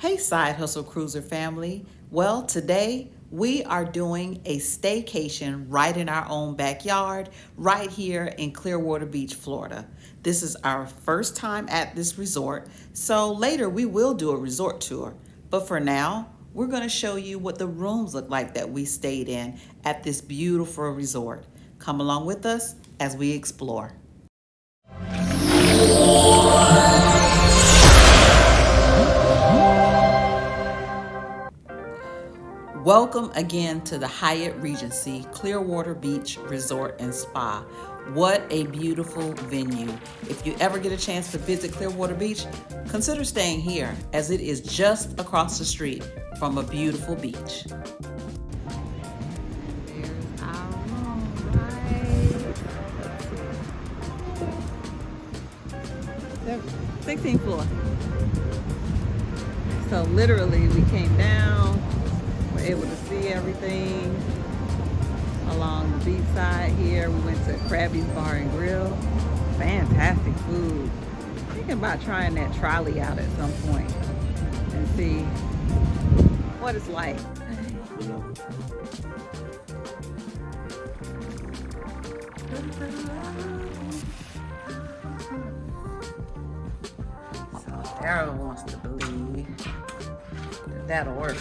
Hey, Side Hustle Cruiser family. Well, today we are doing a staycation right in our own backyard, right here in Clearwater Beach, Florida. This is our first time at this resort, so later we will do a resort tour. But for now, we're going to show you what the rooms look like that we stayed in at this beautiful resort. Come along with us as we explore. Welcome again to the Hyatt Regency Clearwater Beach Resort and Spa. What a beautiful venue. If you ever get a chance to visit Clearwater Beach, consider staying here as it is just across the street from a beautiful beach. Here's our room, right? 16th floor. So literally we came down, we're able to see everything along the beach side here. We went to Krabby's Bar and Grill. Fantastic food. Thinking about trying that trolley out at some point and see what it's like. So Daryl wants to believe that that'll work.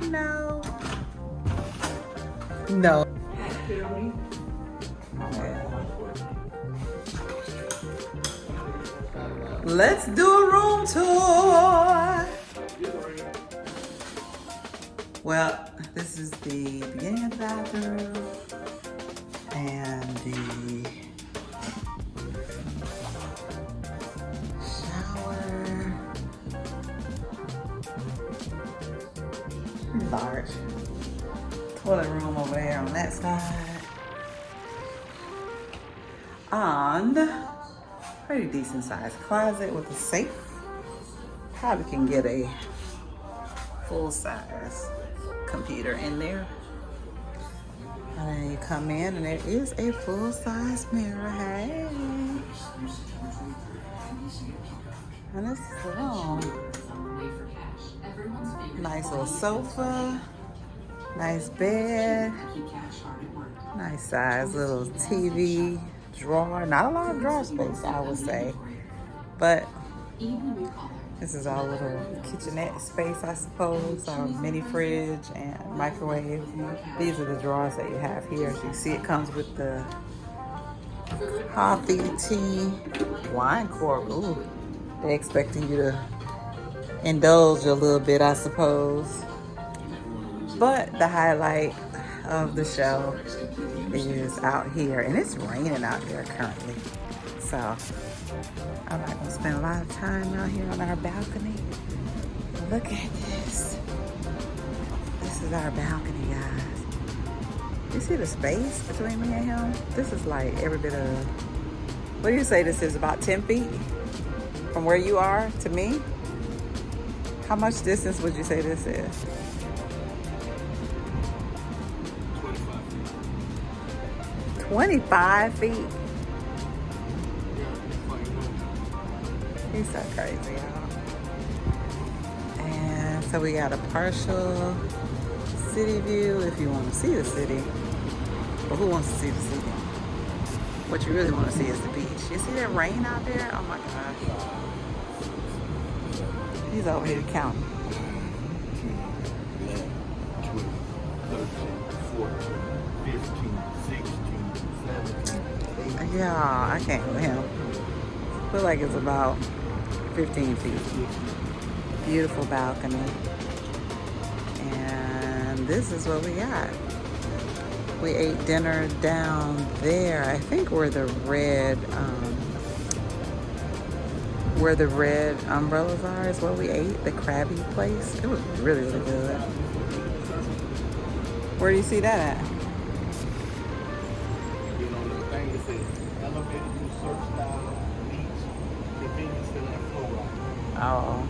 No. No. Let's do a room tour. Well, this is the beginning of the bathroom and the shower. Large toilet room over there on that side. And pretty decent sized closet with a safe. Probably can get a full size computer in there. And then you come in and there is a full size mirror. Hey. And this is the room. Nice little sofa. Nice bed. Nice size little TV drawer. Not a lot of drawer space, I would say. But this is our little kitchenette space, I suppose. Our mini fridge and microwave. These are the drawers that you have here. As you see, it comes with the coffee, tea, wine cork. Ooh, they're expecting you to indulge a little bit, I suppose. But the highlight of the show is out here, and it's raining out here currently. So I'm not gonna spend a lot of time out here on our balcony. Look at this. This is our balcony, guys. You see the space between me and him? This is like every bit of, what do you say this is, about 10 feet from where you are to me? How much distance would you say this is? 25 feet. He's so crazy, y'all. And so we got a partial city view if you want to see the city. But who wants to see the city? What you really want to see is the beach. You see that rain out there? Oh my gosh. He's over here counting. 12, 13, 14, 15, 16, 17. Yeah, I can't with him. Feel like it's about 15 feet. Beautiful balcony. And this is what we got. We ate dinner down there. I think where the red umbrellas are is where we ate, the Krabby place. It was really, really good. Where do you see that at? Oh,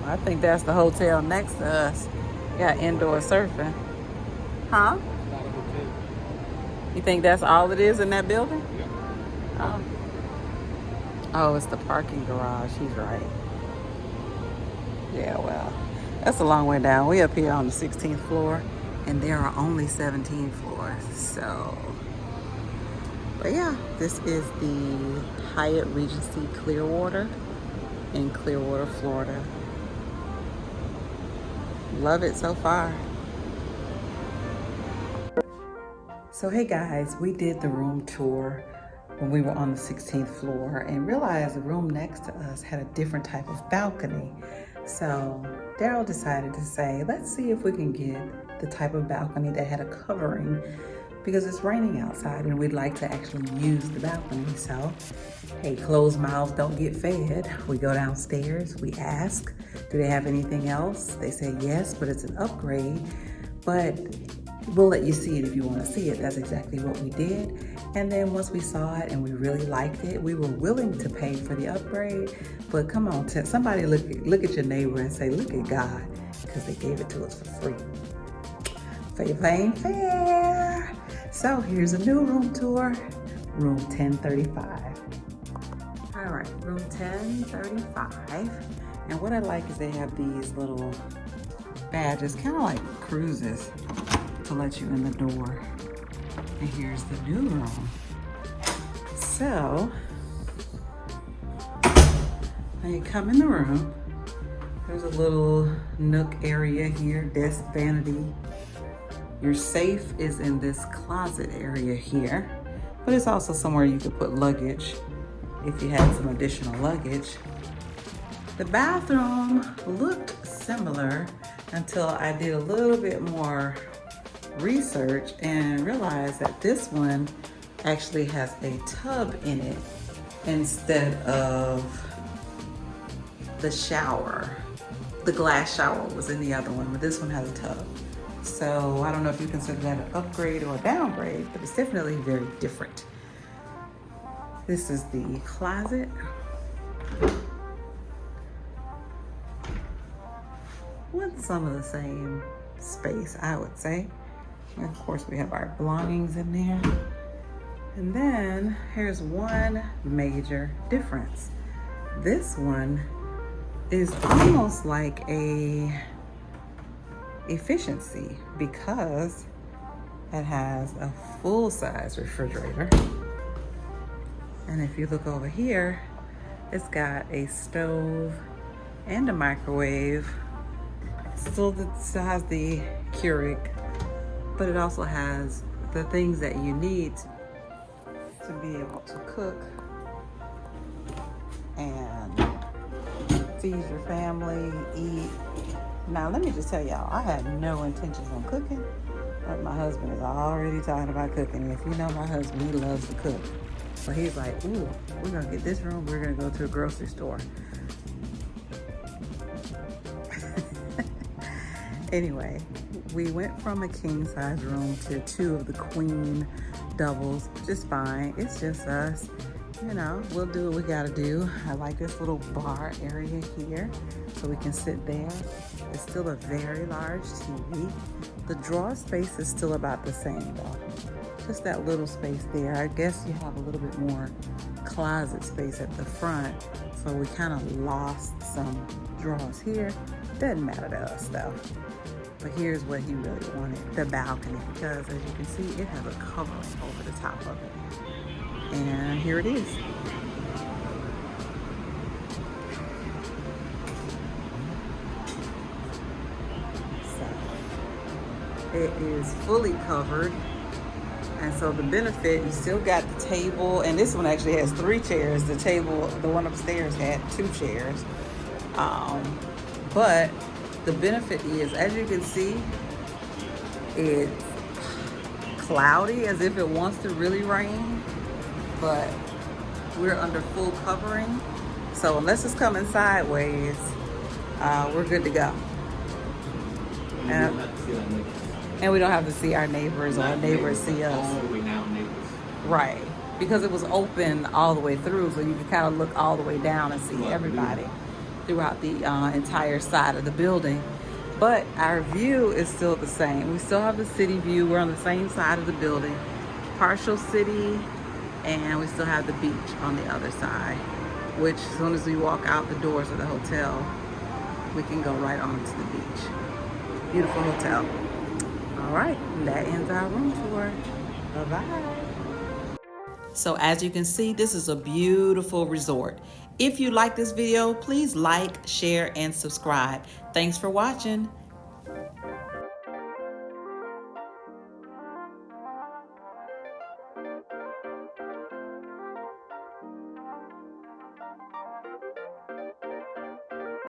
I think that's the hotel next to us. Got indoor surfing. Huh? You think that's all it is in that building? Oh. Oh, it's the parking garage. He's right. Yeah, well, that's a long way down. We up here on the 16th floor, and there are only 17 floors. So, but yeah, this is the Hyatt Regency Clearwater in Clearwater, Florida. Love it so far. So hey guys, we did the room tour when we were on the 16th floor and realized the room next to us had a different type of balcony. So Daryl decided to say, let's see if we can get the type of balcony that had a covering, because it's raining outside and we'd like to actually use the balcony. So, hey, closed mouths don't get fed. We go downstairs, we ask, do they have anything else? They say yes, but it's an upgrade. But we'll let you see it if you want to see it. That's exactly what we did. And then once we saw it and we really liked it, we were willing to pay for the upgrade. But come on, somebody look at your neighbor and say, look at God, because they gave it to us for free. Favor ain't fair. So here's a new room tour, room 1035. All right, room 1035. And what I like is they have these little badges, kind of like cruises, to let you in the door. And here's the new room. So, when you come in the room, there's a little nook area here, desk, vanity. Your safe is in this closet area here, but it's also somewhere you could put luggage if you had some additional luggage. The bathroom looked similar until I did a little bit more research and realized that this one actually has a tub in it instead of the shower. The glass shower was in the other one, but this one has a tub. So I don't know if you consider that an upgrade or a downgrade, but it's definitely very different. This is the closet. With some of the same space, I would say. And of course, we have our belongings in there. And then here's one major difference. This one is almost like a efficiency because it has a full-size refrigerator. And if you look over here, it's got a stove and a microwave. Still has the Keurig, but it also has the things that you need to be able to cook and feed your family, eat. Now, let me just tell y'all, I had no intentions on cooking, but my husband is already talking about cooking. If you know my husband, he loves to cook. So he's like, ooh, we're gonna get this room, we're gonna go to a grocery store. Anyway, we went from a king size room to 2 of the queen doubles, which is fine. It's just us. You know, we'll do what we gotta do. I like this little bar area here so we can sit there. It's still a very large TV. The drawer space is still about the same though. Just that little space there. I guess you have a little bit more closet space at the front. So we kind of lost some drawers here. Doesn't matter to us though. But here's what he really wanted, the balcony, because as you can see, it has a covering over the top of it. And here it is. So it is fully covered. And so the benefit, you still got the table, and this one actually has 3 chairs. The table, the one upstairs had 2 chairs. But the benefit is, as you can see, it's cloudy as if it wants to really rain, but we're under full covering. So unless it's coming sideways, we're good to go. And we don't have to see our neighbors or our neighbors see us. Right, because it was open all the way through, so you can kind of look all the way down and see everybody throughout the entire side of the building. But our view is still the same. We still have the city view. We're on the same side of the building, partial city, and we still have the beach on the other side, which as soon as we walk out the doors of the hotel, we can go right on to the beach. Beautiful hotel. All right, that ends our room tour. Bye-bye. So as you can see, this is a beautiful resort. If you like this video, please like, share, and subscribe. Thanks for watching.